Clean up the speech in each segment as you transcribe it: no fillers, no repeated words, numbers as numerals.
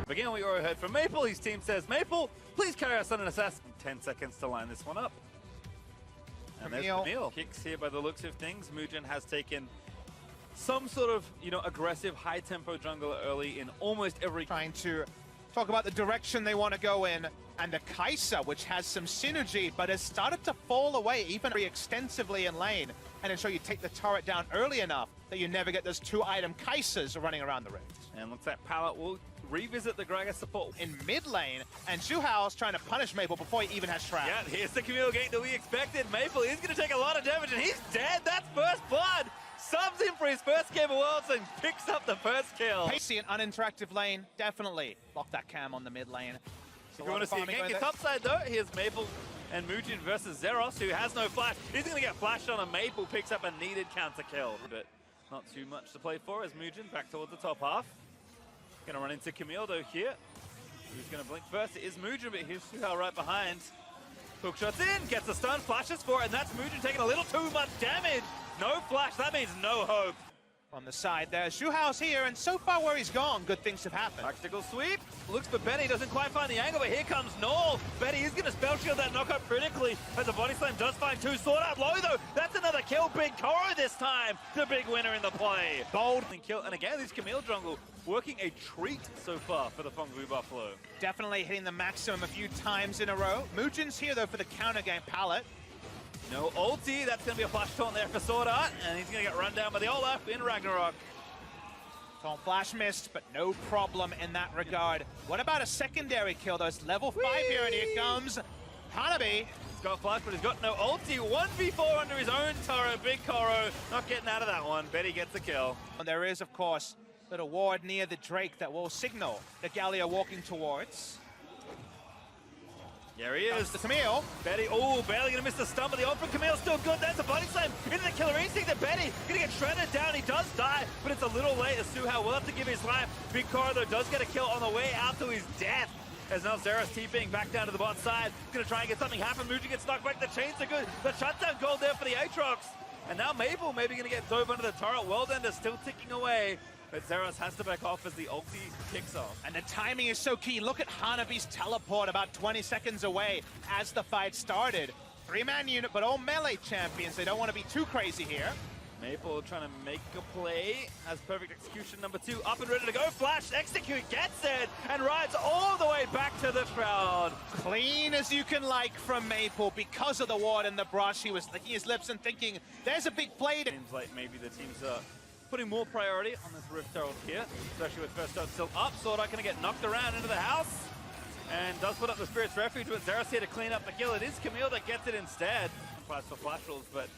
Again, we already heard from Maple. His team says, Maple, please carry us on an assassin. 10 seconds to line this one up. And there's Camille. Kicks here by the looks of things. Mugen has taken some sort of, aggressive, high-tempo jungle early in almost every... Trying to talk about the direction they want to go in, and the Kai'Sa, which has some synergy, but has started to fall away even very extensively in lane, and ensure you take the turret down early enough that you never get those two-item Kai'Sas running around the rings. And looks like Pallet will revisit the Gragas support in mid lane, and Zhuhao's trying to punish Maple before he even has Shroud. Yeah, here's the Camille gate that we expected. Maple is going to take a lot of damage, and he's dead. That's first blood. Subs in for his first game of Worlds and picks up the first kill. Pacey, an uninteractive lane, definitely. Lock that cam on the mid lane. If you want to see a gank, top side though, here's Maple and Mugen versus Zeros, who has no flash. He's going to get flashed on, and Maple picks up a needed counter kill. But not too much to play for as Mugen back towards the top half. Going to run into Camille though here. Who's going to blink first? It is Mugen, but here's Zhuhao right behind. Hook shots in, gets the stun, flashes for it, and that's Mugen taking a little too much damage. No flash, that means no hope. On the side there, Zhuhao's here, and so far where he's gone, good things have happened. Practical sweep, looks for Betty, doesn't quite find the angle, but here comes Null. Betty is going to spell shield that knockup critically, as the body slam does find two. Sword out low though, that's another kill. Big Koro this time, the big winner in the play. Bold kill, and again, this Camille jungle working a treat so far for the Fengwu Buffalo. Definitely hitting the maximum a few times in a row. Mugen's here though for the counter game. Pallet. No ulti, that's going to be a flash taunt there for Sword Art, and he's going to get run down by the Olaf in Ragnarok. Taunt flash missed, but no problem in that regard. What about a secondary kill though? It's level 5 here, and here comes Hanabi. He's got flash, but he's got no ulti. 1v4 under his own turret. Big Koro not getting out of that one. Betty gets the kill. And there is, of course, a little ward near the Drake that will signal the Gallia walking towards. There he is. The Camille. Betty, oh, barely gonna miss the stun, but the ult from Camille's still good. That's a body slam into the killer instinct. And Betty gonna get shredded down. He does die, but it's a little late as Zhuhao will have to give his life. Big Koro, though, does get a kill on the way out to his death. As now Zeros TPing back down to the bot side. Gonna try and get something happen. Mugen gets knocked back. The chains are good. The shutdown gold there for the Aatrox. And now Maple maybe gonna get dove under the turret. Worldender still ticking away. But Zeros has to back off as the ulti kicks off. And the timing is so key. Look at Hanabi's teleport about 20 seconds away as the fight started. 3-man unit, but all melee champions. They don't want to be too crazy here. Maple trying to make a play. Has perfect execution number 2. Up and ready to go. Flash, execute, gets it, and rides all the way back to the crowd. Clean as you can like from Maple because of the ward and the brush. He was licking his lips and thinking, there's a big play. Seems like maybe the teams are putting more priority on this Rift Herald here, especially with first start still up. Sword Art going to get knocked around into the house, and does put up the Spirit's Refuge with Zeros here to clean up the kill. It is Camille that gets it instead. Flash for flash rolls, but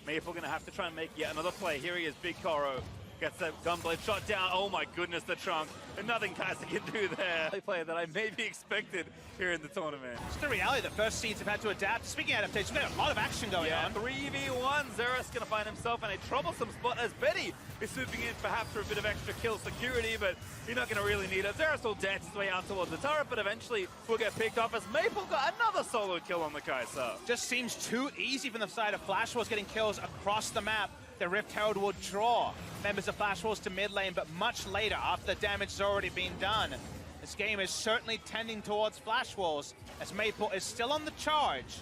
Maple going to have to try and make yet another play. Here he is, Big Koro. Gets that Gunblade shot down. Oh my goodness, the chunk. And nothing Kai'Sa can do there. A player that I maybe expected here in the tournament. It's the reality that first seeds have had to adapt. Speaking of adaptation, we've got a lot of action going on. 3v1. Zeros going to find himself in a troublesome spot as Betty is swooping in perhaps for a bit of extra kill security, but you're not going to really need it. Zeros will dance his way out towards the turret, but eventually will get picked off as Maple got another solo kill on the Kai'Sa. Just seems too easy from the side of Flash Wars getting kills across the map. The Rift Herald will draw members of Flash Wars to mid lane, but much later after the damage has already been done. This game is certainly tending towards Flash Wars as Maple is still on the charge.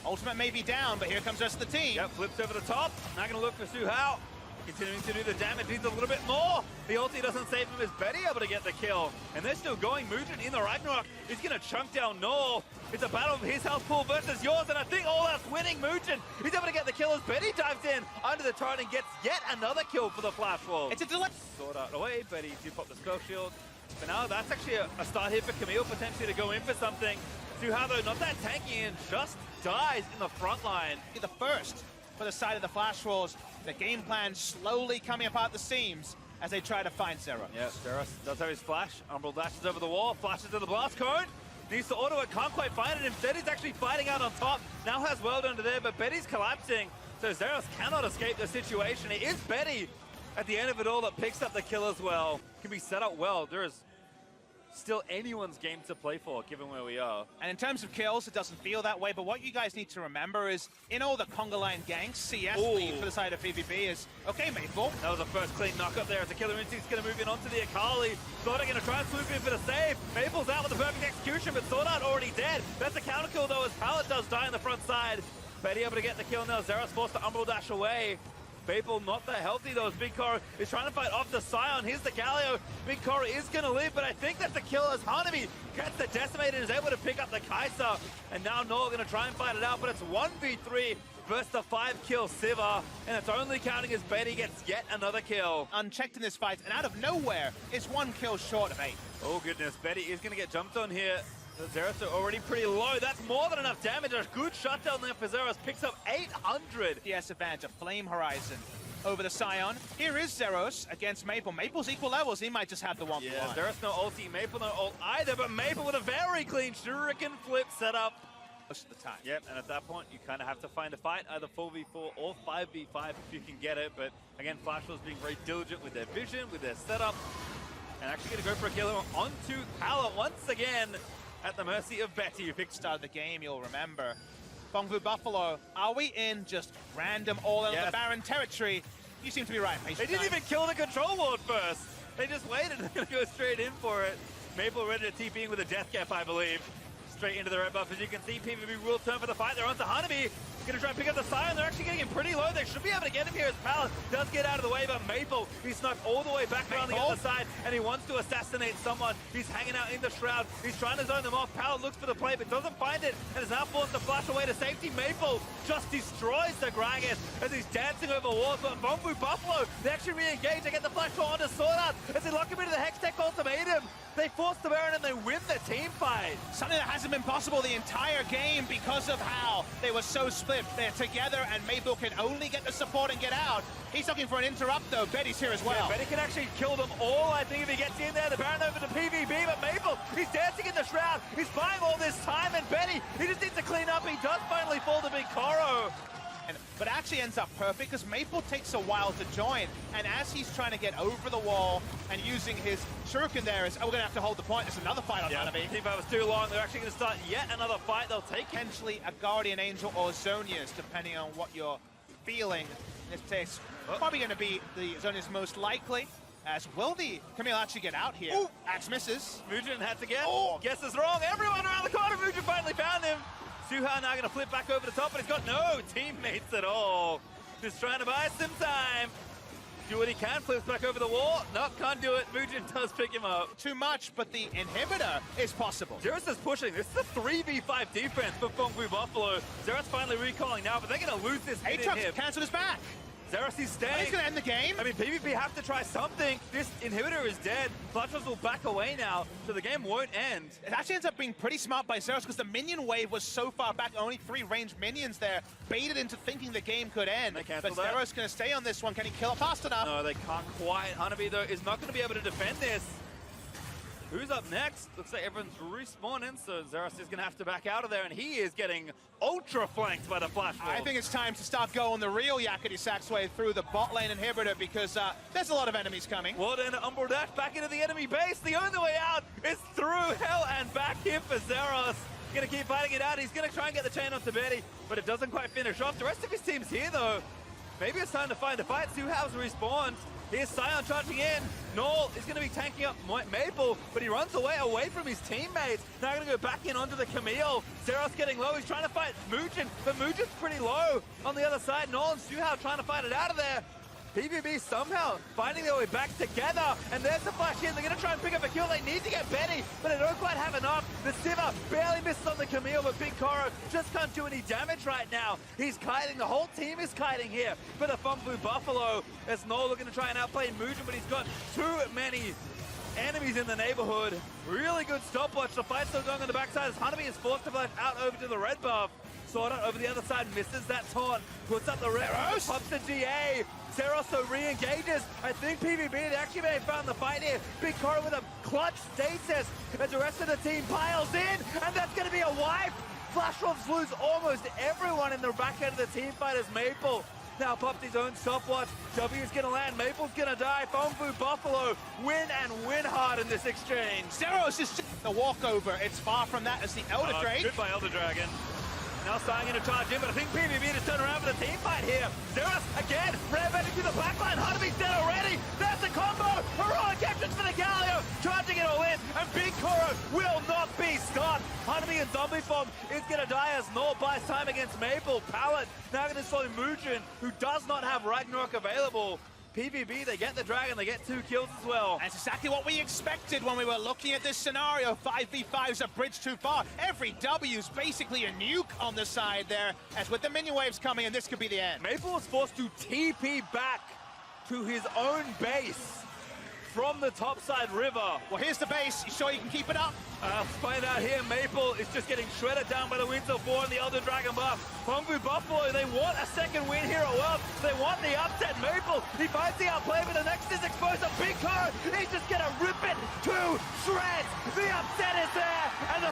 Ultimate may be down, but here comes the rest of the team. Yep, flips over the top. Now going to look for Zhuhao. Continuing to do the damage, needs a little bit more. The ulti doesn't save him as Betty able to get the kill. And they're still going. Mugen in the Ragnarok. He's going to chunk down Null. It's a battle of his health pool versus yours, and I think Olaf's winning. Mugen, he's able to get the kill as Betty dives in under the turret and gets yet another kill for the Flash Wolves. It's a delay. Sword Art away, Betty do pop the spell shield. But now that's actually a start here for Camille potentially to go in for something. Zhuhao though, not that tanky and just dies in the front line. The first for the side of the Flash Wars. The game plan slowly coming apart the seams as they try to find Zeros. Yeah, Zeros does have his flash. Umbral dashes over the wall, flashes to the blast cone. Needs to auto it, can't quite find it. Instead, he's actually fighting out on top. Now has World under there, but Betty's collapsing. So Zeros cannot escape the situation. It is Betty at the end of it all that picks up the kill as well. Can be set up well. There is still anyone's game to play for, given where we are. And in terms of kills, it doesn't feel that way, but what you guys need to remember is, in all the conga line ganks, CS lead for the side of PVB is, okay, Maple. That was the first clean knock up there as the Killer Instinct's going to move in onto the Akali. Sword Art going to try and swoop in for the save. Maple's out with the perfect execution, but Sword Art already dead. That's a counter kill though, as Pallet does die on the front side. Betty able to get the kill now. Zeros forced to Umbral dash away. Maple not that healthy though, as Big Cora is trying to fight off the Scion. Here's the Galio. Big Cora is going to live, but I think that's the kill as Hanabi gets the Decimator and is able to pick up the Kai'Sa. And now Noah going to try and fight it out, but it's 1v3 versus the 5-kill Siva, and it's only counting as Betty gets yet another kill. Unchecked in this fight, and out of nowhere, it's 1 kill short of 8. Oh goodness, Betty is going to get jumped on here. The Zeros are already pretty low. That's more than enough damage. A good shutdown there for Zeros. Picks up 800. DS advantage, a Flame Horizon over the Scion. Here is Zeros against Maple. Maple's equal levels. He might just have the 1v1. Yeah, Zeros no ulti. Maple no ult either, but Maple with a very clean shuriken flip setup. Most of the time. Yep, and at that point, you kind of have to find a fight, either 4v4 or 5v5 if you can get it. But again, Flashwell's being very diligent with their vision, with their setup, and actually going to go for a kill onto Pallet once again. At the mercy of Betty, who picked start of the game, you'll remember. Bongvu Buffalo, are we in just random all-out the Baron territory? You seem to be right. They didn't even kill the control ward first. They just waited. They're going to go straight in for it. Maple ready to TP in with a death cap, I believe. Straight into the red buff. As you can see, PVB will turn for the fight. They're onto Hanabi. Gonna try and pick up the Scion. They're actually getting him pretty low. They should be able to get him here as Pallet does get out of the way, but Maple, he's snuck all the way back around the other side, and he wants to assassinate someone. He's hanging out in the Shroud. He's trying to zone them off. Pallet looks for the play, but doesn't find it, and is now forced to flash away to safety. Maple just destroys the Gragas as he's dancing over walls, but Bongvu Buffalo, they actually re-engage. They get the flash onto Sword Art as they lock him into the Hextech ultimatum. They force the Baron and they win the team fight. Something that hasn't been possible the entire game because of how they were so split. They're together and Maple can only get the support and get out. He's looking for an interrupt though. Betty's here as well. Yeah, Betty can actually kill them all, I think, if he gets in there. The Baron over to PVB, but Maple, he's dancing in the Shroud. He's buying all this time, and Betty, he just needs to clean up. He does finally fall to Big Coro. But actually ends up perfect because Maple takes a while to join, and as he's trying to get over the wall and using his shuriken there, we're going to have to hold the point. There's another fight on Hanabi. Team fight was too long. They're actually going to start yet another fight. They'll take potentially a Guardian Angel or Zonia's, depending on what you're feeling. In this case, probably going to be the Zonia's most likely. As will the Camille actually get out here? Ooh. Axe misses. Mugen had to get. Guess is wrong. Everyone around the corner. Mugen finally found him. Suha now going to flip back over the top, but he's got no teammates at all. Just trying to buy some time. Do what he can, flips back over the wall. Nope, can't do it. Mugen does pick him up. Too much, but the inhibitor is possible. Zeros is pushing. This is a 3v5 defense for Bongvu Buffalo. Zeros finally recalling now, but they're going to lose this hit in him. Cancel his back. Zeros is staying. He's going to end the game. I mean, PvP have to try something. This inhibitor is dead. Flushers will back away now, so the game won't end. It actually ends up being pretty smart by Zeros because the minion wave was so far back, only 3 ranged minions there, baited into thinking the game could end. But Zeros going to stay on this one. Can he kill it fast enough? No, they can't quite. Hanabi, though, is not going to be able to defend this. Who's up next? Looks like everyone's respawning, so Zeros is going to have to back out of there, and he is getting ultra flanked by the flash wall. I think it's time to start going the real yakety sax way through the bot lane inhibitor because there's a lot of enemies coming. Warden and Umbral dash back into the enemy base. The only way out is through hell and back here for Zeros. Going to keep fighting it out. He's going to try and get the chain onto Betty, but it doesn't quite finish off. The rest of his team's here, though. Maybe it's time to find a fight. Suha's respawned. Here's Scion charging in. Null is going to be tanking up Maple, but he runs away from his teammates. Now going to go back in onto the Camille. Zeros getting low. He's trying to fight Mugen, but Mugen's pretty low on the other side. Null and Suha trying to fight it out of there. PVB somehow finding their way back together, and there's the flash in. They're going to try and pick up a kill. They need to get Betty, but they don't quite have enough. The Siva barely misses on the Camille, but Big Coro just can't do any damage right now. He's kiting. The whole team is kiting here for the Bongvu Buffalo. As Noel looking to try and outplay Mugen, but he's got too many enemies in the neighborhood. Really good stopwatch. The fight's still going on the backside as Hanabi is forced to flash out over to the red buff. Sword Art over the other side, misses that taunt, puts up the red, pops the GA. Zeros so re-engages. I think PVB, they actually may have found the fight here. Big Coro with a clutch stasis as the rest of the team piles in, and that's going to be a wipe. Flash Wolves lose almost everyone in the back end of the team fight as Maple now popped his own stopwatch. W's gonna land, Maple's gonna die. Fongfu Buffalo win and win hard in this exchange. Zeros is the walkover. It's far from that as the Elder Drake. Good by Elder Dragon. Now starting to charge in, but I think PVB just turned around for the team fight here. Zeros again, red-banding through the back line. Hanabi's dead already. That's a combo. Heroic captains for the Galio, charging it all in, and Big Koro will not be stopped. Hanabi in zombie form is gonna die as Null buys time against Maple. Pallet now gonna slow Mujin, who does not have Ragnarok available. PVB, they get the Dragon, they get 2 kills as well. That's exactly what we expected when we were looking at this scenario. 5v5's a bridge too far. Every W's basically a nuke on the side there, as with the minion waves coming, and this could be the end. Maple was forced to TP back to his own base from the topside river. Well, here's the base. You sure you can keep it up? Find out here, Maple is just getting shredded down by the Winter 4 and the Elder Dragon buff. Fongfu Buffalo, they want a second win here at World. They want the upset. Maple, he finds the outplay, but the next is exposed to Big Koro. He's just gonna rip it to shreds. The upset